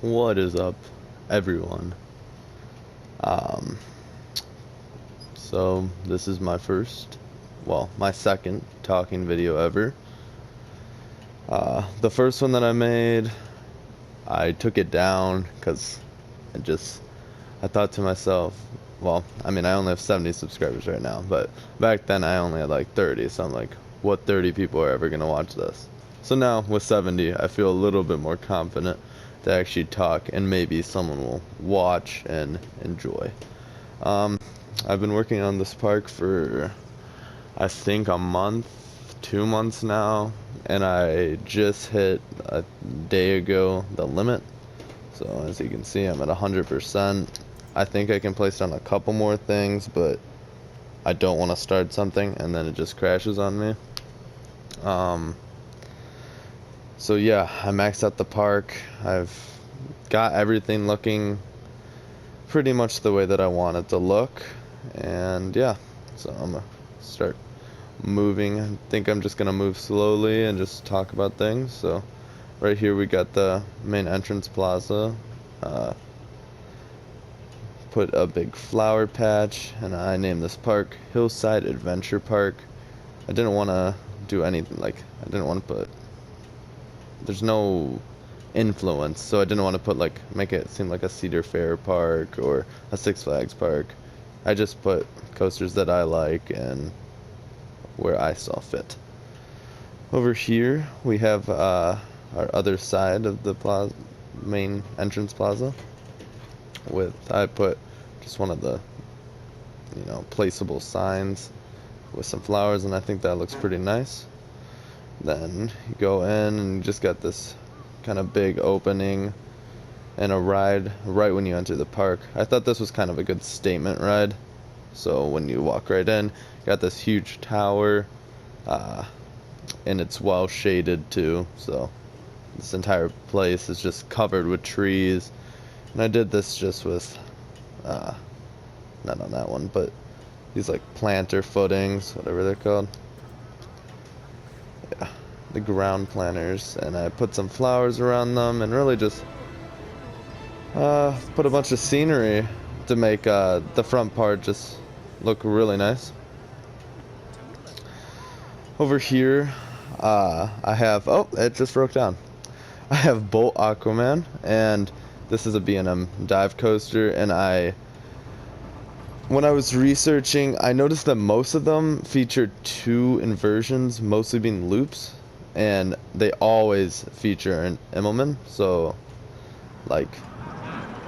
What is up, everyone? Um, so this is my second talking video ever. The first one that I made, I took it down because I thought to myself, I only have 70 subscribers right now, but back then I only had like 30, so I'm like, what 30 people are ever gonna watch this? So now with 70, I feel a little bit more confident to actually talk, and maybe someone will watch and enjoy. Um, I've been working on this park for, I think, a month, 2 months now, and I just hit a day ago the limit. So as you can see, I'm at 100%. I think I can place down a couple more things, but I don't want to start something and then it just crashes on me. So yeah, I maxed out the park. I've got everything looking pretty much the way that I want it to look. And yeah, so I'm gonna start moving. I think I'm just gonna move slowly and just talk about things. So right here we got the main entrance plaza. Put a big flower patch, and I named this park Hillside Adventure Park. I didn't want to do anything I didn't want to put, there's no influence, so I didn't want to put make it seem like a Cedar Fair park or a Six Flags park. I just put coasters that I like and where I saw fit. Over here we have our other side of the main entrance plaza. I put just one of the placeable signs with some flowers, and I think that looks pretty nice. Then you go in and you just got this kind of big opening and a ride right when you enter the park. I thought this was kind of a good statement ride. So when you walk right in, you got this huge tower, and it's well shaded too. So this entire place is just covered with trees. And I did this just with, not on that one, but these planter footings, whatever they're called. Yeah, the ground planters. And I put some flowers around them and really just put a bunch of scenery to make the front part just look really nice. Over here, I have, oh, it just broke down. I have Bolt Aquaman, and this is a B&M dive coaster, and when I was researching, I noticed that most of them feature two inversions, mostly being loops, and they always feature an Immelman. So,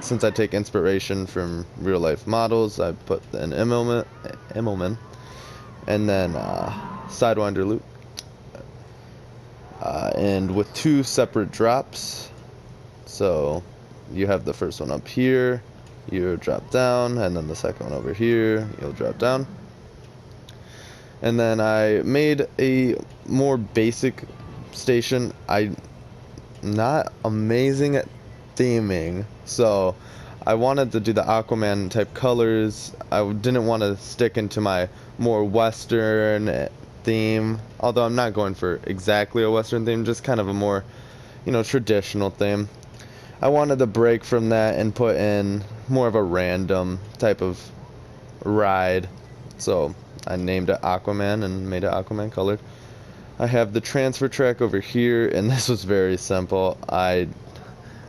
since I take inspiration from real life models, I put an Immelman, and then Sidewinder loop, and with two separate drops. So you have the first one up here, you drop down, and then the second one over here, you'll drop down. And then I made a more basic station. I'm not amazing at theming, so I wanted to do the Aquaman type colors. I didn't want to stick into my more Western theme, although I'm not going for exactly a Western theme, just kind of a more, traditional theme. I wanted to break from that and put in more of a random type of ride. So I named it Aquaman and made it Aquaman colored. I have the transfer track over here, and this was very simple. I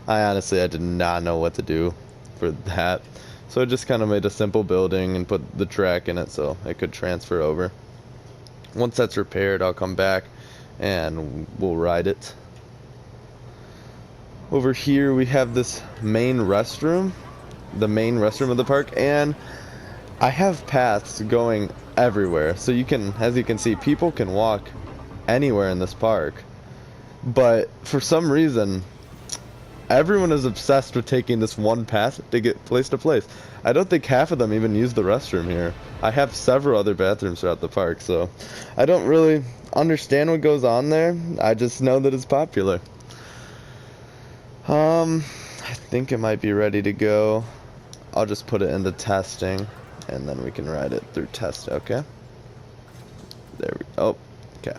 honestly did not know what to do for that. So I just kind of made a simple building and put the track in it so it could transfer over. Once that's repaired, I'll come back and we'll ride it. Over here we have this main restroom, the main restroom of the park, and I have paths going everywhere. So as you can see, people can walk anywhere in this park. But for some reason, everyone is obsessed with taking this one path to get place to place. I don't think half of them even use the restroom here. I have several other bathrooms throughout the park, so I don't really understand what goes on there. I just know that it's popular. I think it might be ready to go. I'll just put it into testing, and then we can ride it through test. Okay. There we go. Okay.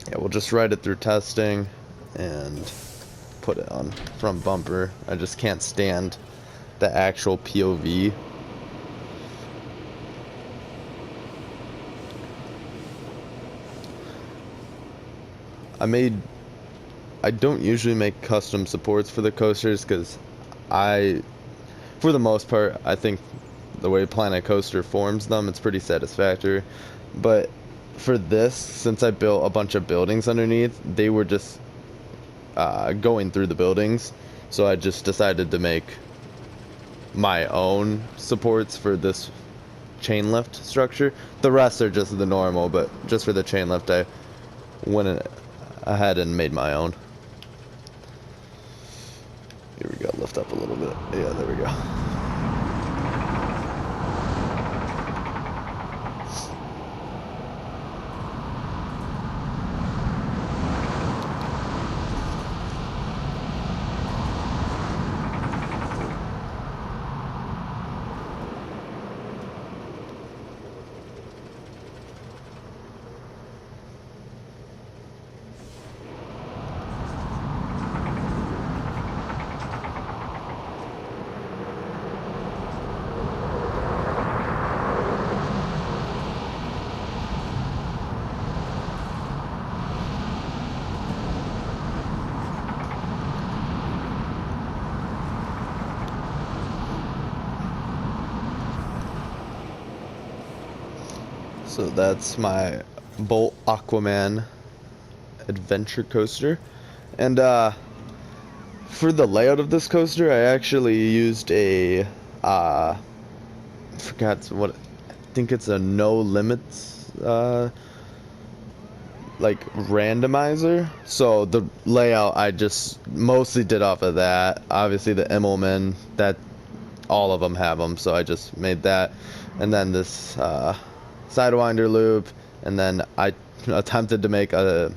Yeah, we'll just ride it through testing and put it on front bumper. I just can't stand the actual POV. I don't usually make custom supports for the coasters because for the most part, I think the way Planet Coaster forms them, it's pretty satisfactory. But for this, since I built a bunch of buildings underneath, they were just going through the buildings. So I just decided to make my own supports for this chain lift structure. The rest are just the normal, but just for the chain lift, I went ahead and made my own. Here we go, lift up a little bit. Yeah, there we go. So that's my Bolt Aquaman adventure coaster. And for the layout of this coaster, I actually used a forgot what, I think it's a no limits like randomizer. So the layout I just mostly did off of that. Obviously the Immelman, that all of them have them, so I just made that. And then this Sidewinder loop, and then I attempted to make a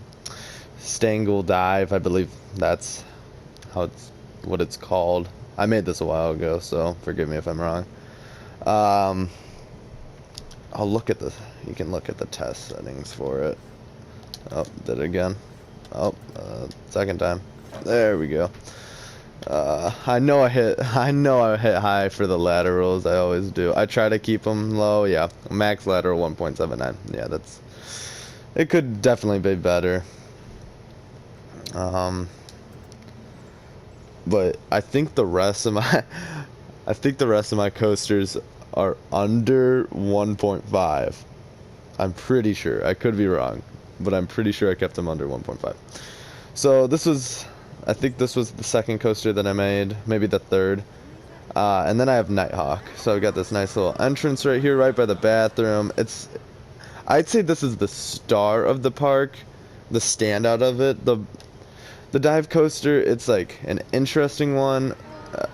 Stangle dive. I believe that's what it's called. I made this a while ago, so forgive me if I'm wrong. I'll look at you can look at the test settings for it. Oh, did it again. Oh, second time. There we go. I know I hit high for the laterals. I always do. I try to keep them low. Yeah, max lateral 1.79. Yeah, it could definitely be better. But I think the rest of my coasters are under 1.5. I'm pretty sure. I could be wrong, but I'm pretty sure I kept them under 1.5. So I think this was the second coaster that I made, maybe the third. And then I have Nighthawk. So I've got this nice little entrance right here, right by the bathroom. I'd say this is the star of the park, the standout of it. The dive coaster, it's like an interesting one,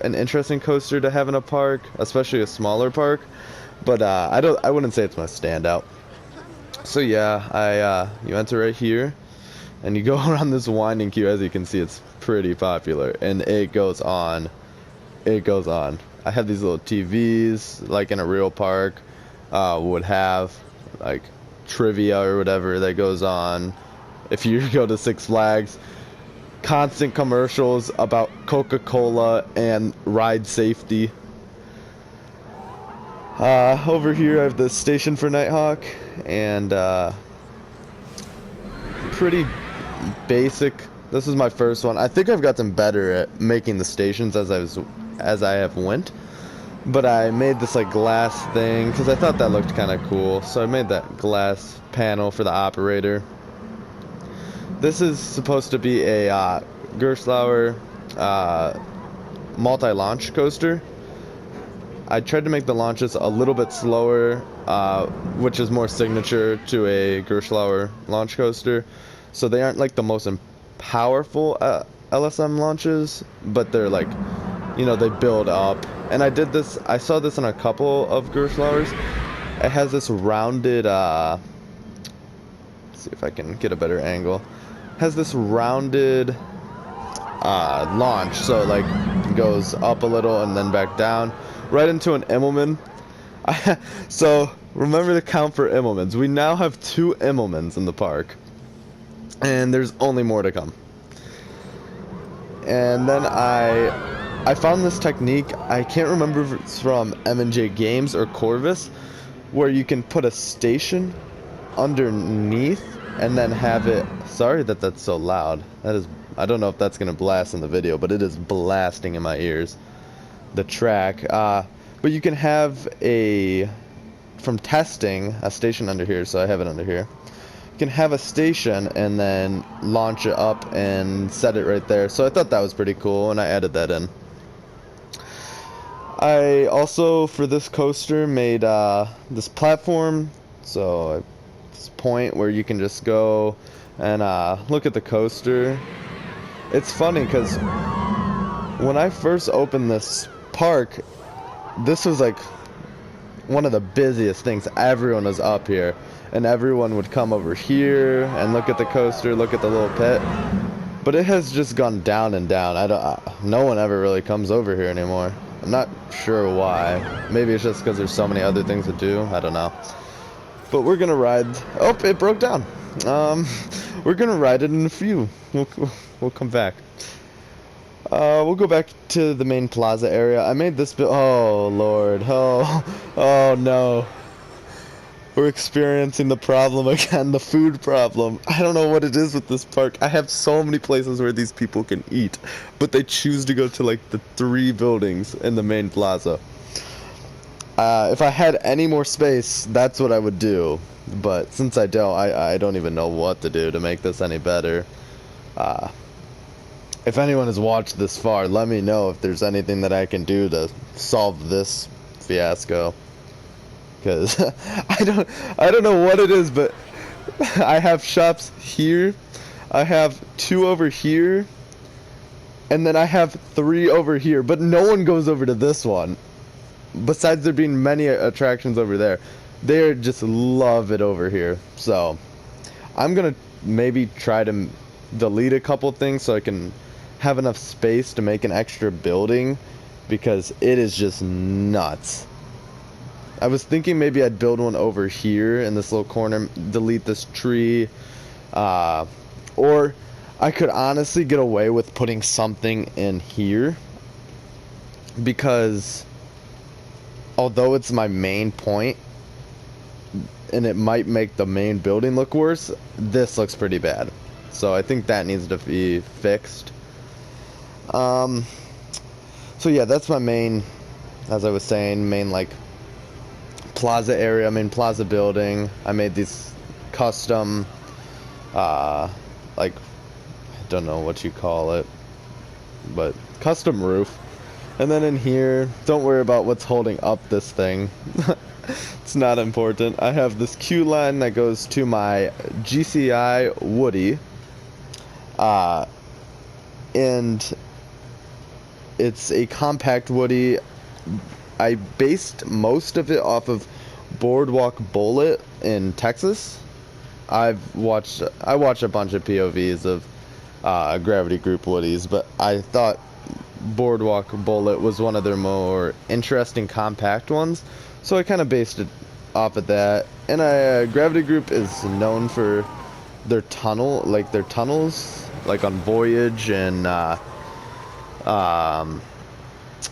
an interesting coaster to have in a park, especially a smaller park. But I wouldn't say it's my standout. So yeah, you enter right here, and you go around this winding queue. As you can see, it's pretty popular, and it goes on. It goes on. I have these little TVs, like in a real park would have, like trivia or whatever that goes on. If you go to Six Flags, constant commercials about Coca-Cola and ride safety. Over here I have the station for Nighthawk, and pretty basic. This is my first one. I think I've gotten better at making the stations as I have went, but I made this like glass thing because I thought that looked kind of cool, so I made that glass panel for the operator. This is supposed to be a Gerstlauer multi-launch coaster. I tried to make the launches a little bit slower, which is more signature to a Gerstlauer launch coaster. So they aren't like the most powerful LSM launches, but they're like, they build up. And I saw this in a couple of Gerstlauers. It has this rounded, let's see if I can get a better angle. It has this rounded launch, so like it goes up a little and then back down, right into an Immelman. So remember the count for Immelmans. We now have 2 Immelmans in the park, and there's only more to come. and then I found this technique. I can't remember if it's from M&J Games or Corvus, where you can put a station underneath and then have it. Sorry that that's so loud. That is, I don't know if that's gonna blast in the video, but it is blasting in my ears. The track. But you can have from testing a station under here. So I have it under here. You can have a station and then launch it up and set it right there. So I thought that was pretty cool, and I added that in. I also, for this coaster, made this platform. So this point where you can just go and look at the coaster. It's funny because when I first opened this park, this was like one of the busiest things. Everyone was up here, and everyone would come over here and look at the coaster, look at the little pit. But it has just gone down and down. No one ever really comes over here anymore. I'm not sure why. Maybe it's just because there's so many other things to do. I don't know. But we're gonna ride. Oh, it broke down. We're gonna ride it in a few. We'll come back. We'll go back to the main plaza area. I made this oh lord. Oh no. We're experiencing the problem again, the food problem. I don't know what it is with this park. I have so many places where these people can eat, but they choose to go to like the 3 buildings in the main plaza. If I had any more space, that's what I would do. But since I don't, I don't even know what to do to make this any better. If anyone has watched this far, let me know if there's anything that I can do to solve this fiasco. Because I don't know what it is, but I have shops here, I have 2 over here, and then I have 3 over here, but no one goes over to this one. Besides there being many attractions over there, they just love it over here. So I'm gonna maybe try to delete a couple things so I can have enough space to make an extra building, because it is just nuts. I was thinking maybe I'd build one over here in this little corner, delete this tree, or I could honestly get away with putting something in here, because although it's my main point and it might make the main building look worse, this looks pretty bad. So I think that needs to be fixed. So yeah, that's my main, as I was saying, main like plaza area, main plaza building. I made these custom like, I don't know what you call it, but custom roof. And then in here, don't worry about what's holding up this thing. It's not important. I have this queue line that goes to my GCI Woody, and it's a compact Woody. I based most of it off of Boardwalk Bullet in Texas. I watched a bunch of POVs of Gravity Group Woodies, but I thought Boardwalk Bullet was one of their more interesting compact ones, so I kind of based it off of that. And Gravity Group is known for their tunnels, like on Voyage and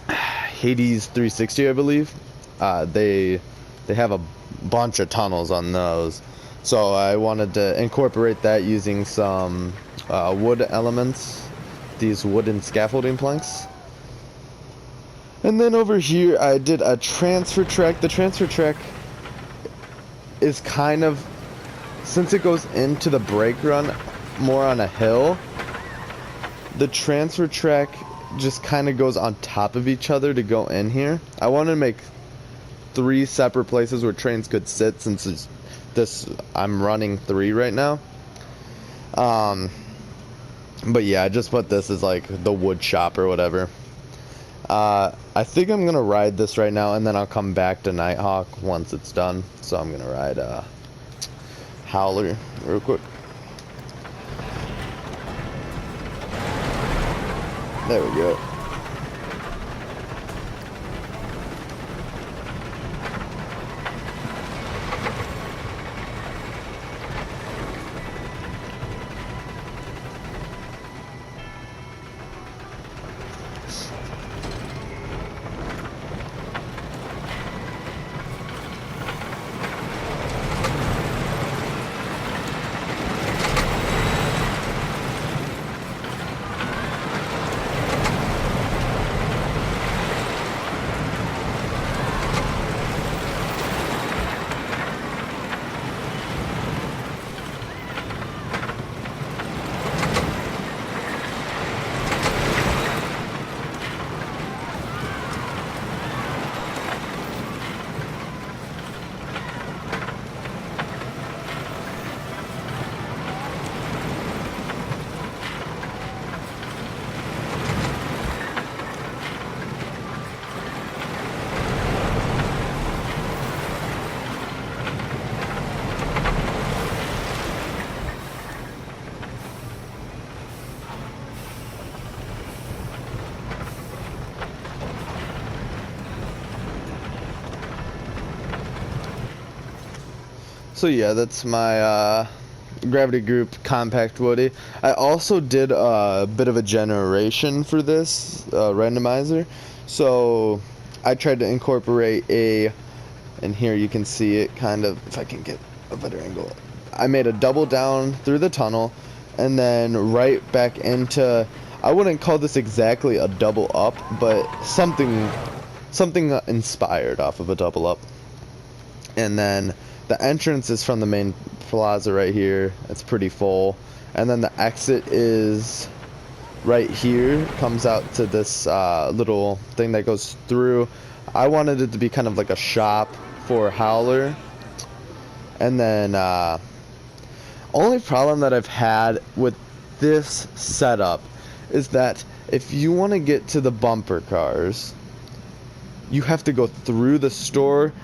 Hades 360, I believe. They have a bunch of tunnels on those, so I wanted to incorporate that using some wood elements, these wooden scaffolding planks. And then over here I did a transfer track. The transfer track is kind of, since it goes into the brake run more on a hill, the transfer track just kind of goes on top of each other to go in here. I wanted to make 3 separate places where trains could sit, since it's this, I'm running 3 right now. But yeah, I just put this as like the wood shop or whatever. I think I'm gonna ride this right now, and then I'll come back to Nighthawk once it's done. So I'm gonna ride Howler real quick. There we go. So yeah, that's my Gravity Group Compact Woody. I also did a bit of a generation for this randomizer. So I tried to incorporate and here you can see it kind of, if I can get a better angle. I made a double down through the tunnel and then right back into, I wouldn't call this exactly a double up, but something inspired off of a double up. And then the entrance is from the main plaza right here. It's pretty full. And then the exit is right here. Comes out to this little thing that goes through. I wanted it to be kind of like a shop for Howler. And then only problem that I've had with this setup is that if you want to get to the bumper cars, you have to go through the store.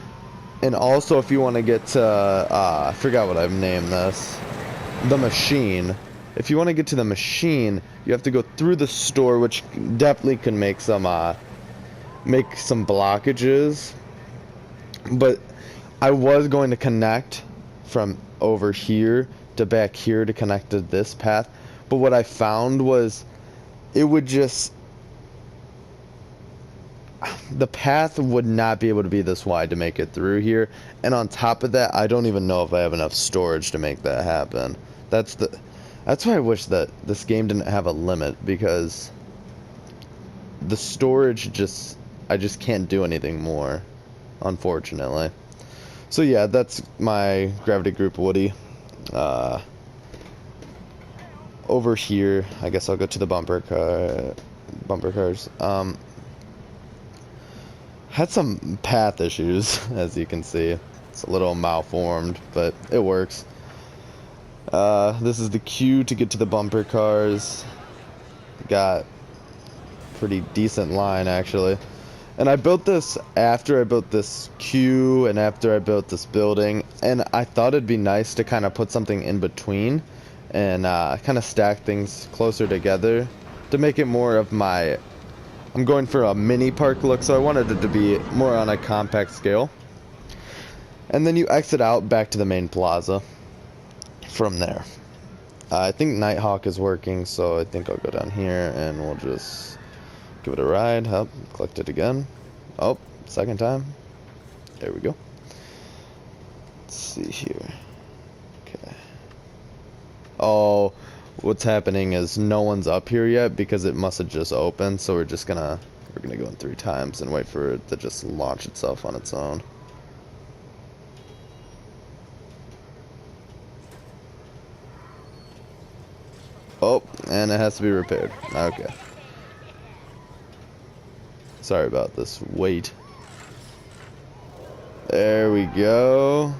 And also, if you want to get to, I forgot what I've named this, the machine. If you want to get to the machine, you have to go through the store, which definitely can make some blockages. But I was going to connect from over here to back here to connect to this path. But what I found was it would just, the path would not be able to be this wide to make it through here. And on top of that, I don't even know if I have enough storage to make that happen. That's why I wish that this game didn't have a limit, because the storage I just can't do anything more, unfortunately. So yeah, that's my Gravity Group Woody. Over here, I guess I'll go to the bumper cars. Had some path issues, as you can see. It's a little malformed, but it works. This is the queue to get to the bumper cars. Got pretty decent line, actually. And I built this after I built this queue and after I built this building. And I thought it'd be nice to kind of put something in between and kind of stack things closer together to make it more of my... I'm going for a mini park look, so I wanted it to be more on a compact scale. And then you exit out back to the main plaza from there. I think Nighthawk is working, so I think I'll go down here and we'll just give it a ride. Up, collect it again. Oh, second time. There we go. Let's see here. Okay. Oh, what's happening is no one's up here yet because it must have just opened, so we're gonna go in 3 times and wait for it to just launch itself on its own. Oh, and it has to be repaired. Okay. Sorry about this wait. There we go.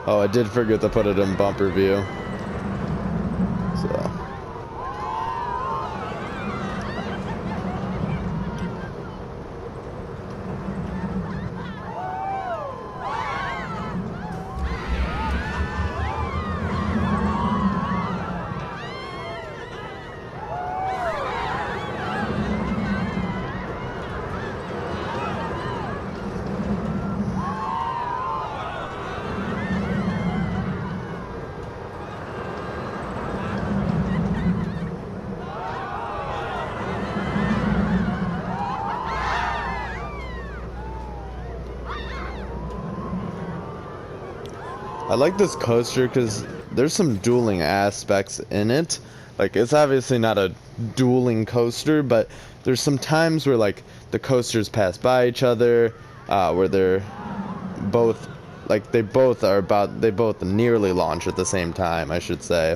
Oh, I did forget to put it in bumper view. So. I like this coaster because there's some dueling aspects in it. Like, it's obviously not a dueling coaster, but there's some times where, like, the coasters pass by each other, where they're both, like, they both nearly launch at the same time, I should say.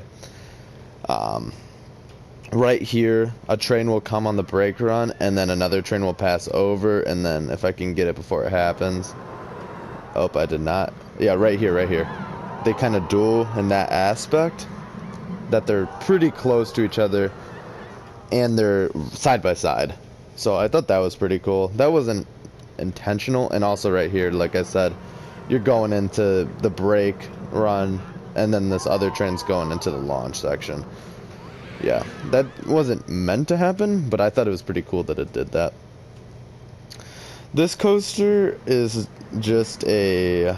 Right here, a train will come on the brake run, and then another train will pass over, and then if I can get it before it happens. Oh, I did not. Yeah, right here, right here. They kind of duel in that aspect, that they're pretty close to each other, and they're side by side. So I thought that was pretty cool. That wasn't intentional, and also right here, like I said, you're going into the break run, and then this other train's going into the launch section. Yeah, that wasn't meant to happen, but I thought it was pretty cool that it did that. This coaster is just I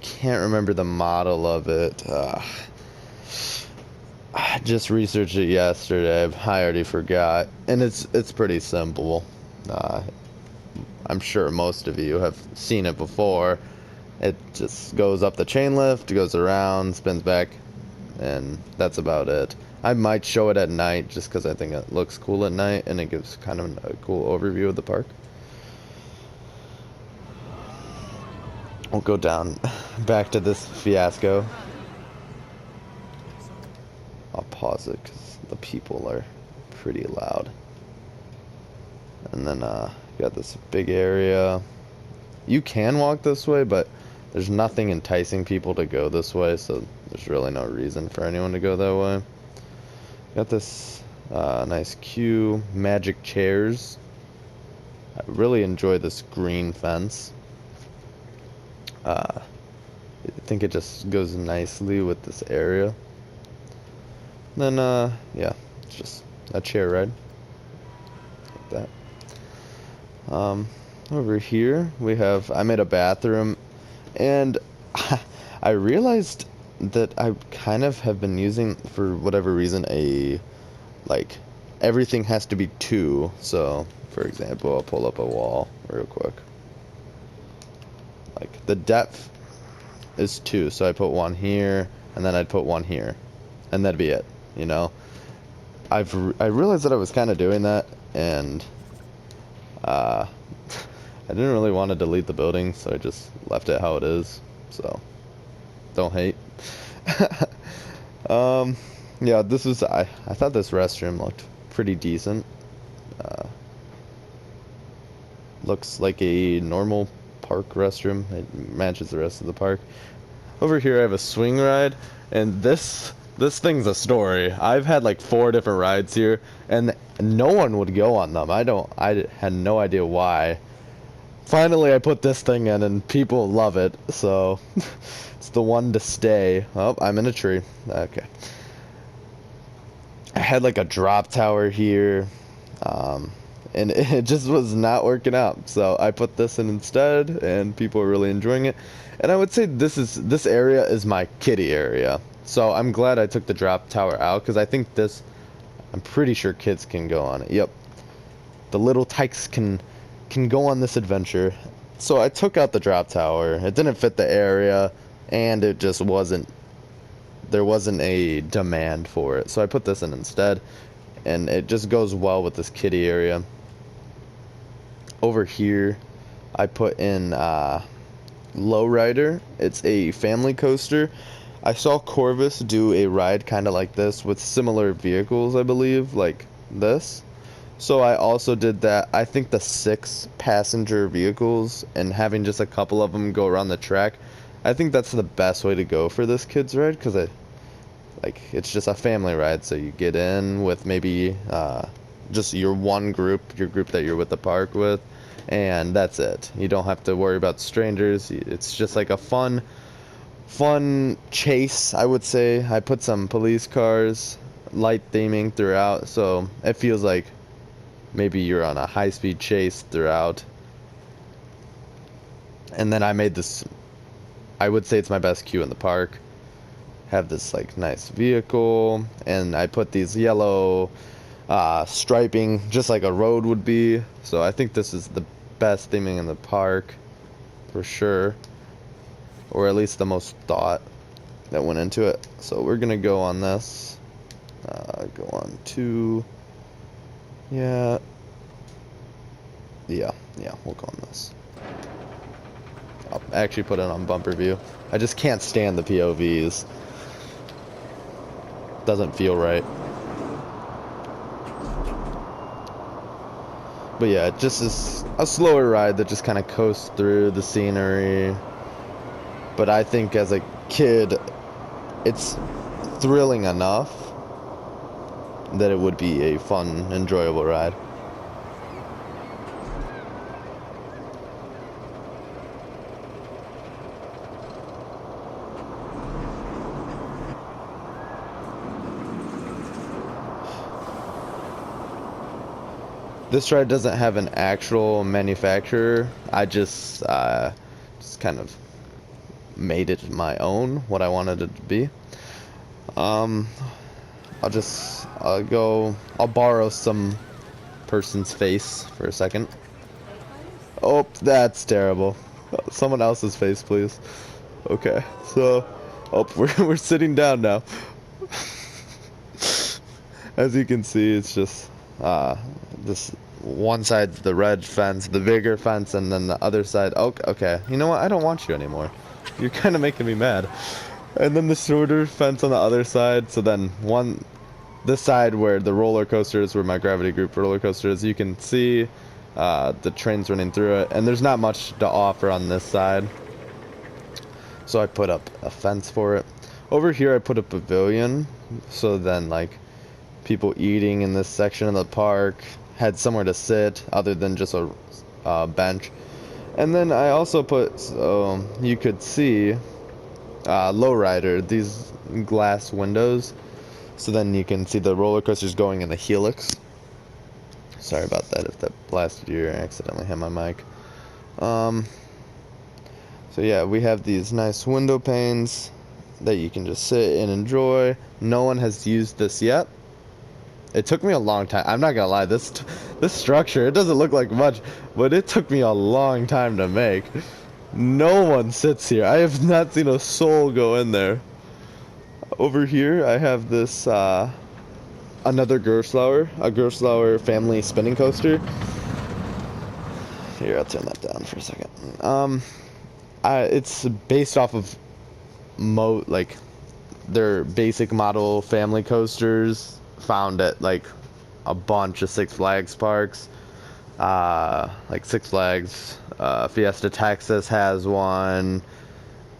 can't remember the model of it. I just researched it yesterday. I already forgot, and it's pretty simple. I'm sure most of you have seen it before. It just goes up the chain lift, goes around, spins back, and that's about it. I might show it at night just because I think it looks cool at night, and it gives kind of a cool overview of the park. We'll go down back to this fiasco. I'll pause it because the people are pretty loud. And then got this big area. You can walk this way, but there's nothing enticing people to go this way, so there's really no reason for anyone to go that way. Got this nice queue, magic chairs. I really enjoy this green fence. I think it just goes nicely with this area. Then, yeah, it's just a chair ride. Like that. Over here, I made a bathroom, and I realized that I kind of have been using, for whatever reason, like, everything has to be 2. So, for example, I'll pull up a wall real quick. Like, the depth is 2, so I put 1 here, and then I'd put 1 here, and that'd be it, you know? I realized that I was kind of doing that, and I didn't really want to delete the building, so I just left it how it is, so don't hate. Yeah, this was, I thought this restroom looked pretty decent. Looks like a normal park restroom. It matches the rest of the park. Over here I have a swing ride, and this thing's a story. I've had like 4 different rides here, and no one would go on them. I had no idea why. Finally I put this thing in, and people love it, so it's the one to stay. Oh, I'm in a tree. Okay. I had like a drop tower here, and it just was not working out, so I put this in instead, and people are really enjoying it. And I would say this area is my kiddie area, so I'm glad I took the drop tower out, because I think I'm pretty sure kids can go on it. Yep, the little tykes can go on this adventure. So I took out the drop tower. It didn't fit the area, and it just there wasn't a demand for it, so I put this in instead, and it just goes well with this kiddie area. Over here I put in Lowrider. It's a family coaster. I saw Corvus do a ride kind of like this with similar vehicles, I believe, like this. So I also did that. I think the 6 passenger vehicles and having just a couple of them go around the track, I think that's the best way to go for this kids ride, because it's just a family ride. So you get in with maybe just your group that you're with the park with, and that's it. You don't have to worry about strangers. It's just like a fun chase, I would say. I put some police cars, light theming throughout, so it feels like maybe you're on a high-speed chase throughout. And then I made this, I would say it's my best queue in the park. Have this like nice vehicle, and I put these yellow striping just like a road would be. So I think this is the best theming in the park for sure, or at least the most thought that went into it. So we're gonna go on this, go on to, yeah, we'll go on this. I'll actually put it on bumper view. I just can't stand the POVs. Doesn't feel right. But yeah, it just is a slower ride that just kind of coasts through the scenery. But I think as a kid, it's thrilling enough that it would be a fun, enjoyable ride. This ride doesn't have an actual manufacturer. I just kind of made it my own, what I wanted it to be. Um, I'll borrow some person's face for a second. Oh, that's terrible. Someone else's face, please. Okay, so, oh, we're sitting down now. As you can see, it's just, this one side's the red fence, the bigger fence, and then the other side, oh, okay. You know what, I don't want you anymore. You're kind of making me mad. And then the shorter fence on the other side, so then this side where the roller coaster is, where my gravity group roller coaster is, you can see the trains running through it, and there's not much to offer on this side. So I put up a fence for it. Over here I put a pavilion, so then like people eating in this section of the park had somewhere to sit other than just a bench. And then I also put, so you could see lowrider, these glass windows, so then you can see the roller coasters going in the helix. Sorry about that if that blasted you or accidentally hit my mic. So yeah, we have these nice window panes that you can just sit and enjoy. No one has used this yet. It took me a long time. I'm not gonna lie, this structure, it doesn't look like much, but it took me a long time to make. No one sits here. I have not seen a soul go in there. Over here, I have this, another a Gerstlauer family spinning coaster. Here, I'll turn that down for a second. It's based off of like their basic model family coasters found at like a bunch of Six Flags parks. Like Six Flags, Fiesta Texas has one.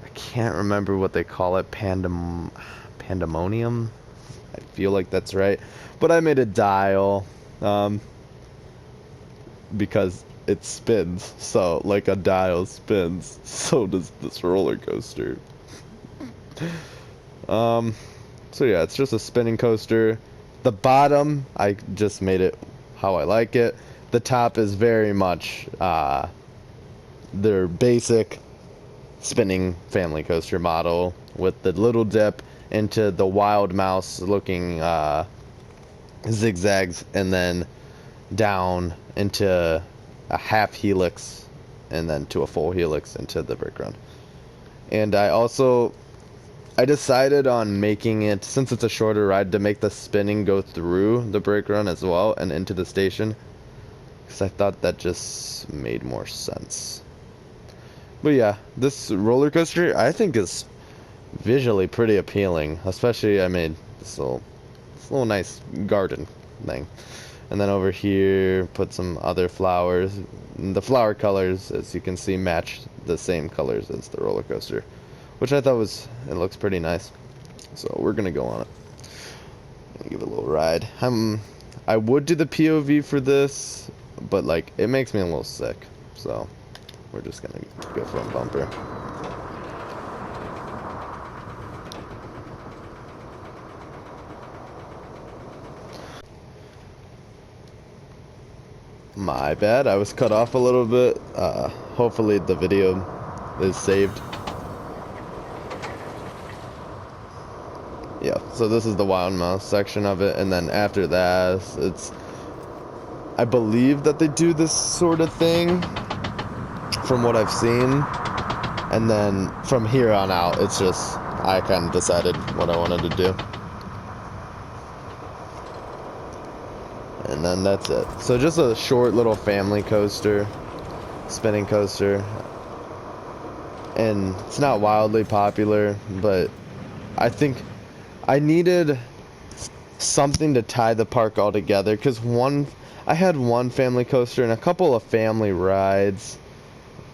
I can't remember what they call it. Pandemonium. I feel like that's right. But I made a dial because it spins. So like a dial spins, so does this roller coaster. So yeah, it's just a spinning coaster. The bottom, I just made it how I like it. The top is very much their basic spinning family coaster model with the little dip into the wild mouse looking zigzags, and then down into a half helix, and then to a full helix into the brick run. And I decided on making it, since it's a shorter ride, to make the spinning go through the brake run as well and into the station, because I thought that just made more sense. But yeah, this roller coaster I think is visually pretty appealing. Especially I made this little nice garden thing. And then over here put some other flowers. The flower colors, as you can see, match the same colors as the roller coaster, which I thought it looks pretty nice. So we're gonna go on it. Gonna give it a little ride. I would do the POV for this, but like it makes me a little sick. So we're just gonna go for a bumper. My bad, I was cut off a little bit. Hopefully the video is saved. Yeah, so this is the Wild Mouse section of it, and then after that, I believe that they do this sort of thing, from what I've seen, and then from here on out, it's just, I kind of decided what I wanted to do. And then that's it. So just a short little family coaster, spinning coaster, and it's not wildly popular, but I think I needed something to tie the park all together, because I had one family coaster and a couple of family rides.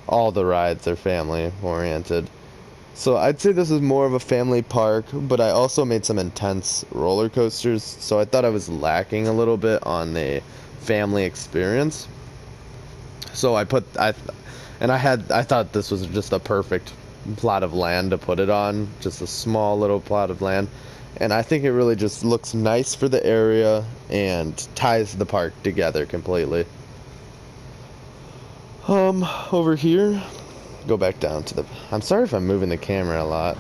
All the rides are family oriented. So I'd say this is more of a family park, but I also made some intense roller coasters, so I thought I was lacking a little bit on the family experience. So I thought this was just a perfect plot of land to put it on, just a small little plot of land. And I think it really just looks nice for the area and ties the park together completely. Over here, go back down to the, I'm sorry if I'm moving the camera a lot.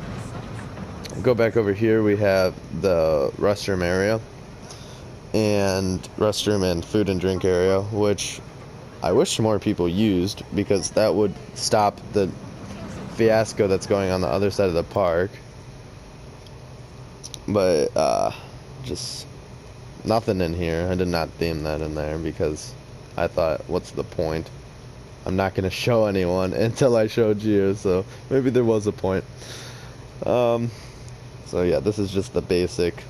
Go back over here, we have the restroom area and food and drink area, which I wish more people used because that would stop the fiasco that's going on the other side of the park. But just nothing in here. I did not theme that in there because I thought, what's the point? I'm not going to show anyone until I showed you, so maybe there was a point. So yeah, this is just the basic,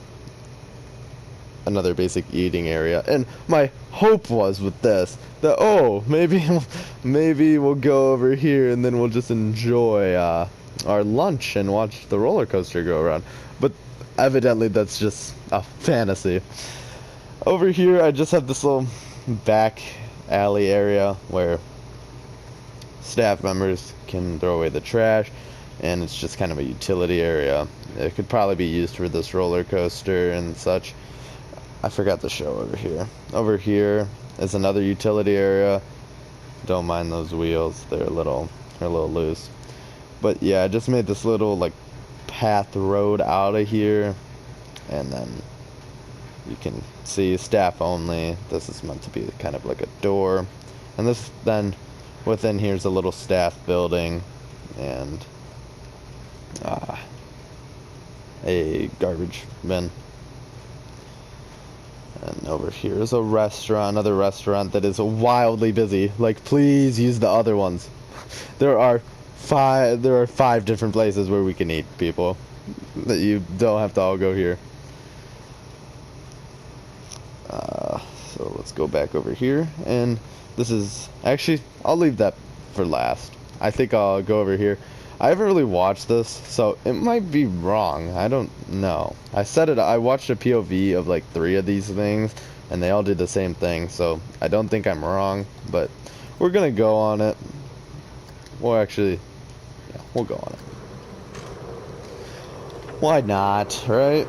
another basic eating area. And my hope was with this that, oh, maybe we'll go over here and then we'll just enjoy our lunch and watch the roller coaster go around. But evidently that's just a fantasy. Over here I just have this little back alley area where staff members can throw away the trash, and it's just kind of a utility area. It could probably be used for this roller coaster and such. I forgot to show over here. Over here is another utility area. Don't mind those wheels, they're a little loose. But yeah, I just made this little like path road out of here, and then you can see staff only. This is meant to be kind of like a door, and this then within here's a little staff building and a garbage bin. And over here is a restaurant, another restaurant that is wildly busy. Like, please use the other ones. There are five different places where we can eat, people. That you don't have to all go here. So let's go back over here, and this is actually, I'll leave that for last. I think I'll go over here. I haven't really watched this, so it might be wrong. I don't know. I watched a POV of like 3 of these things, and they all did the same thing, so I don't think I'm wrong, but we're gonna go on it. Well, actually, yeah, we'll go on it. Why not, right?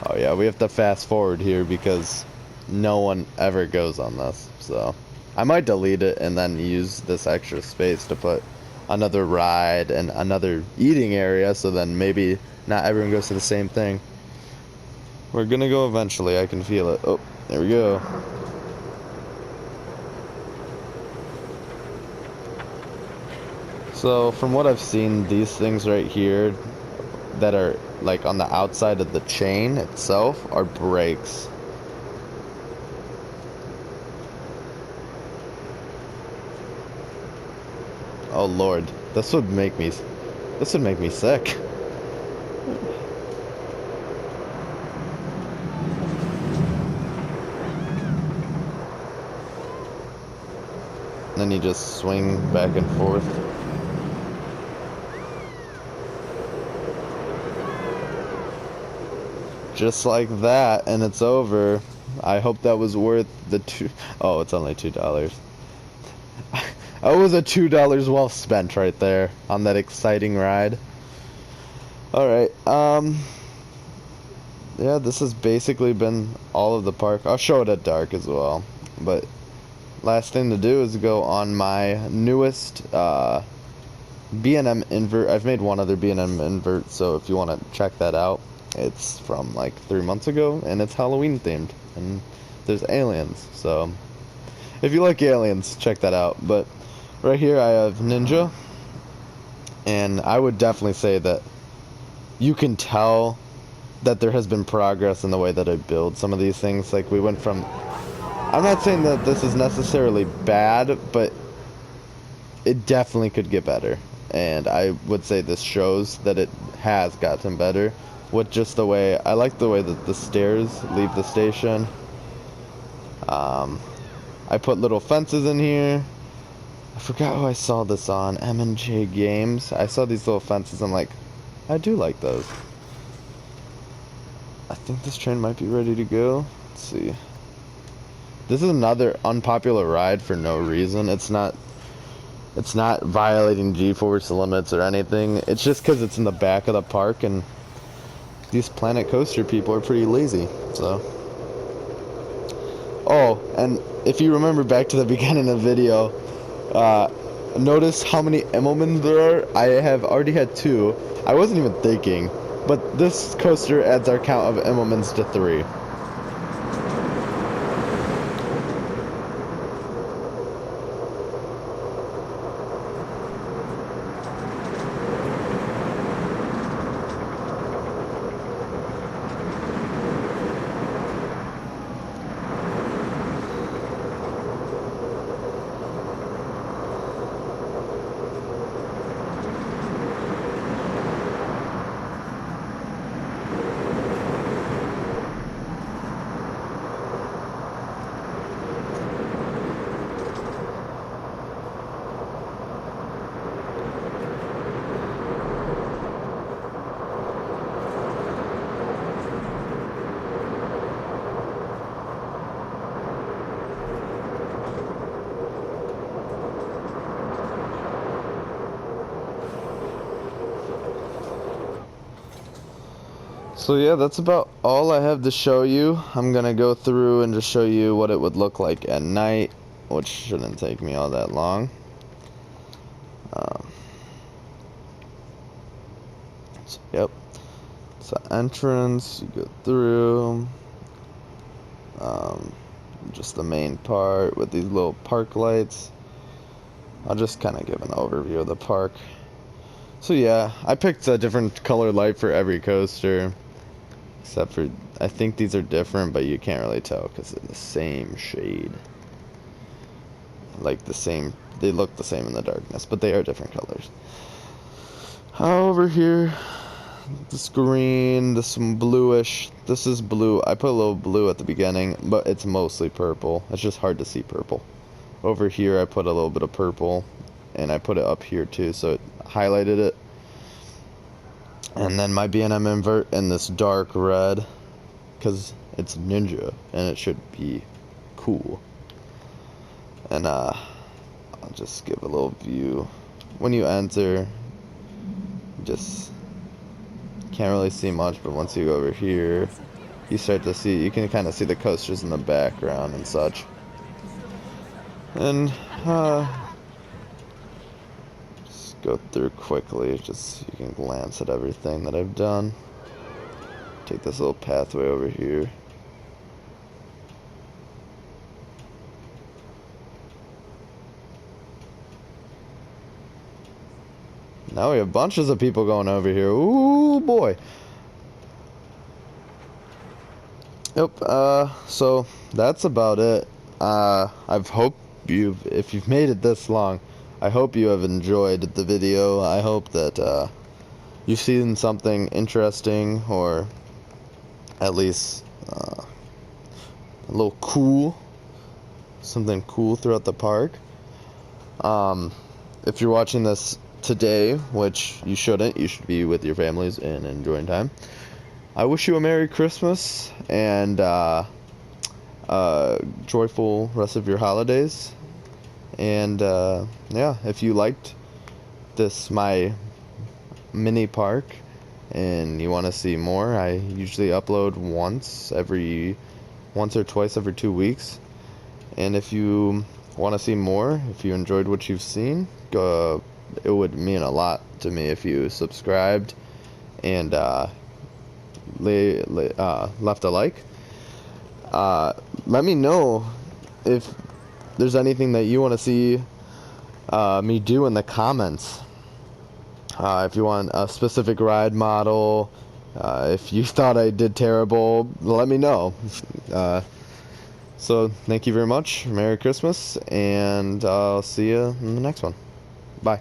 Oh yeah, we have to fast forward here because no one ever goes on this, so I might delete it and then use this extra space to put another ride and another eating area, so then maybe not everyone goes to the same thing. We're gonna go eventually, I can feel it. Oh, there we go. So from what I've seen, these things right here that are like on the outside of the chain itself are brakes. Oh Lord, this would make me sick. Then you just swing back and forth. Just like that, and it's over. I hope that was worth the oh, it's only $2. That was a $2 well spent right there on that exciting ride. Alright, yeah, this has basically been all of the park. I'll show it at dark as well. But last thing to do is go on my newest B&M invert. I've made one other B&M invert, so if you want to check that out, it's from like 3 months ago, and it's Halloween themed, and there's aliens, so if you like aliens, check that out. But right here I have Ninja, and I would definitely say that you can tell that there has been progress in the way that I build some of these things. Like, we went from, I'm not saying that this is necessarily bad, but it definitely could get better, and I would say this shows that it has gotten better. With just the way, I like the way that the stairs leave the station. I put little fences in here. I forgot who I saw this on, M&J Games. I saw these little fences, I'm like, I do like those. I think this train might be ready to go. Let's see. This is another unpopular ride for no reason. It's not It's not violating G-force limits or anything. It's just because it's in the back of the park, and these Planet Coaster people are pretty lazy, so. Oh, and if you remember back to the beginning of the video, notice how many Immelmans there are. I have already had 2. I wasn't even thinking, but this coaster adds our count of Immelmans to 3. So yeah, that's about all I have to show you. I'm gonna go through and just show you what it would look like at night, which shouldn't take me all that long. So, yep, it's an entrance, you go through, just the main part with these little park lights. I'll just kind of give an overview of the park. So yeah, I picked a different color light for every coaster. Except for, I think these are different, but you can't really tell because they're the same shade. Like the same, they look the same in the darkness, but they are different colors. Over here, this green, this one bluish. This is blue. I put a little blue at the beginning, but it's mostly purple. It's just hard to see purple. Over here, I put a little bit of purple, and I put it up here too, so it highlighted it. And then my B&M invert in this dark red, because it's ninja, and it should be cool. And I'll just give a little view. When you enter, just can't really see much, but once you go over here, you start to see, you can kind of see the coasters in the background and such. And go through quickly, just so you can glance at everything that I've done. Take this little pathway over here. Now we have bunches of people going over here. Ooh boy. Yep, so that's about it. I've hoped if you've made it this long, I hope you have enjoyed the video. I hope that you've seen something interesting, or at least a little cool, something cool throughout the park. If you're watching this today, which you shouldn't, you should be with your families and enjoying time. I wish you a Merry Christmas and joyful rest of your holidays. And yeah, if you liked this, my mini park, and you want to see more, I usually upload once or twice every 2 weeks. And if you want to see more, if you enjoyed what you've seen, it would mean a lot to me if you subscribed and left a like. Let me know if there's anything that you want to see me do in the comments. If you want a specific ride model, if you thought I did terrible, let me know. So thank you very much. Merry Christmas, and I'll see you in the next one. Bye.